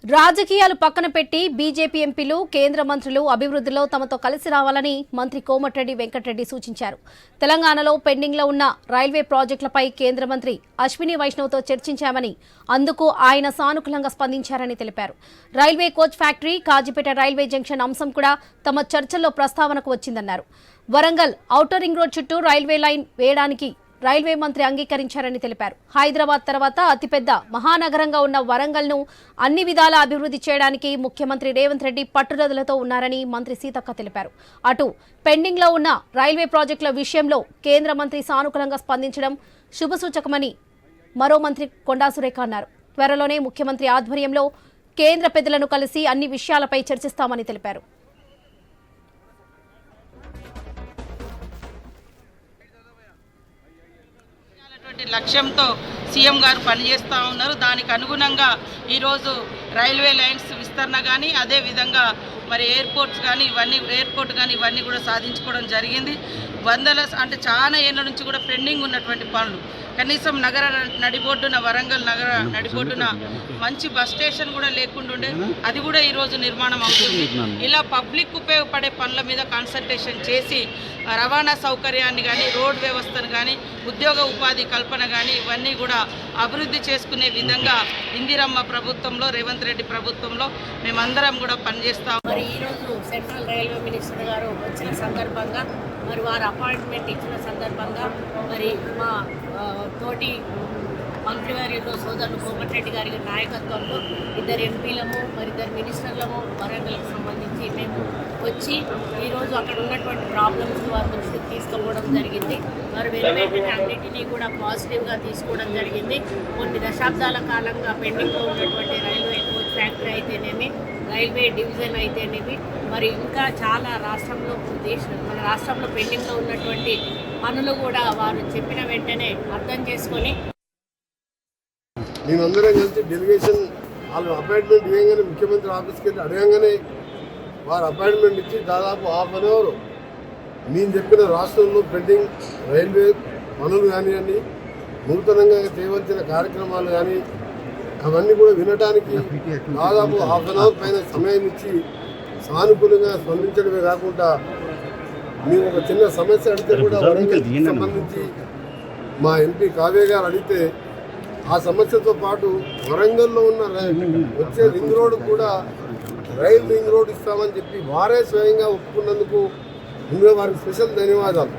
రాజకీయాలు పక్కన పెట్టి బీజేపీ ఎంపీలు కేంద్ర మంత్రులు అభివృద్ధిలో తమతో కలిసి రావాలని మంత్రి కోమటిరెడ్డి వెంకటరెడ్డి సూచించారు. తెలంగాణలో పెండింగ్లో ఉన్న రైల్వే ప్రాజెక్టులపై కేంద్ర మంత్రి అశ్విని వైష్ణవ్తో చర్చించామని, అందుకు ఆయన సానుకూలంగా స్పందించారని తెలిపారు. Railway coach factory, Kazipet railway junction అంశం కూడా తమ చర్చల్లో ప్రస్తావనకు వచ్చిందన్నారు. వరంగల్ ఔటర్ రింగ్ రోడ్ చుట్టూ రైల్వే లైన్ వేయడానికి రైల్వే మంత్రి అంగీకరించారని తెలిపారు. హైదరాబాద్ తర్వాత అతిపెద్ద మహానగరంగా ఉన్న వరంగల్ను అన్ని విధాలా అభివృద్ధి చేయడానికి ముఖ్యమంత్రి రేవంత్ రెడ్డి పట్టుదలతో ఉన్నారని మంత్రి సీతక్క తెలిపారు. అటు పెండింగ్లో ఉన్న రైల్వే ప్రాజెక్టుల విషయంలో కేంద్ర మంత్రి సానుకూలంగా స్పందించడం శుభసూచకమని మరో మంత్రి కొండా సురేఖ అన్నారు. త్వరలోనే ముఖ్యమంత్రి ఆధ్వర్యంలో కేంద్ర పెద్దలను కలిసి అన్ని విషయాలపై చర్చిస్తామని తెలిపారు. లక్ష్యంతో సీఎం గారు పనిచేస్తూ ఉన్నారు. దానికి అనుగుణంగా ఈరోజు రైల్వే లైన్స్ విస్తరణ కానీ, అదేవిధంగా మరి ఎయిర్పోర్ట్స్ కానీ ఇవన్నీ కూడా సాధించుకోవడం జరిగింది. అంటే చాలా ఏళ్ళ నుంచి కూడా పెండింగ్ ఉన్నటువంటి పనులు, కనీసం నగర నడిబొడ్డున, వరంగల్ నగర నడిబొడ్డున మంచి బస్ స్టేషన్ కూడా లేకుండా ఉండే, అది కూడా ఈరోజు నిర్మాణం అవుతుంది. ఇలా పబ్లిక్ ఉపయోగపడే పనుల మీద కాన్సన్ట్రేషన్ చేసి రవాణా సౌకర్యాన్ని కానీ, రోడ్ వ్యవస్థను కానీ, ఉద్యోగ ఉపాధి కల్పన కానీ ఇవన్నీ కూడా అభివృద్ధి చేసుకునే విధంగా ఇందిరమ్మ ప్రభుత్వంలో, రేవంత్ రెడ్డి ప్రభుత్వంలో మేమందరం కూడా పనిచేస్తాం. మరి ఈరోజు సెంట్రల్ రైల్వే మినిస్టర్ గారు వచ్చిన సందర్భంగా, మరి వారు అపాయింట్మెంట్ ఇచ్చిన సందర్భంగా, మరి మా తోటి మంత్రివర్యులు సోదరులు కోమటిరెడ్డి గారి నాయకత్వంలో ఇద్దరు ఎంపీలము, మరి ఇద్దరు మినిస్టర్లము వరంగల్కి సంబంధించి మేము వచ్చి ఈరోజు అక్కడ ఉన్నటువంటి ప్రాబ్లమ్స్ వారి దృష్టికి తీసుకుపోవడం జరిగింది. మరి వెంటనే అన్నింటినీ కూడా పాజిటివ్గా తీసుకోవడం జరిగింది. కొన్ని దశాబ్దాల కాలంగా పెండింగ్లో ఉన్నటువంటి రైల్వే కోచ్ ఫ్యాక్టరీ అయితేనేమి, రైల్వే డివిజన్ అయితేనేమి, మరి ఇంకా చాలా మన రాష్ట్రంలో పెండింగ్లో ఉన్నటువంటి పనులు కూడా వారు చెప్పిన వెంటనే అర్థం చేసుకొని మేమందరం కలిసి డెలిగేషన్ వాళ్ళు అపాయింట్మెంట్ ఇవ్వగానే ముఖ్యమంత్రి ఆఫీస్కి వెళ్ళి అడగంగానే వారు అపాయింట్మెంట్ ఇచ్చి దాదాపు హాఫ్ అన్ అవర్ నేను చెప్పిన రాష్ట్రంలో పెండింగ్ రైల్వే పనులు కానివ్వండి, నూతనంగా చేయవలసిన కార్యక్రమాలు కానీ అవన్నీ కూడా వినడానికి దాదాపు హాఫ్ అన్ అవర్ పైన సమయం ఇచ్చి సానుకూలంగా స్పందించడమే కాకుండా మేము ఒక చిన్న సమస్య అడిగితే కూడా వరంగల్కి సంబంధించి మా ఎంపీ కావ్య గారు అడిగితే ఆ సమస్యతో పాటు వరంగల్లో ఉన్న వచ్చే రింగ్ రోడ్ కూడా రైల్ రింగ్ రోడ్ ఇస్తామని చెప్పి వారే స్వయంగా ఒప్పుకున్నందుకు ఇంకా వారికి స్పెషల్ ధన్యవాదాలు.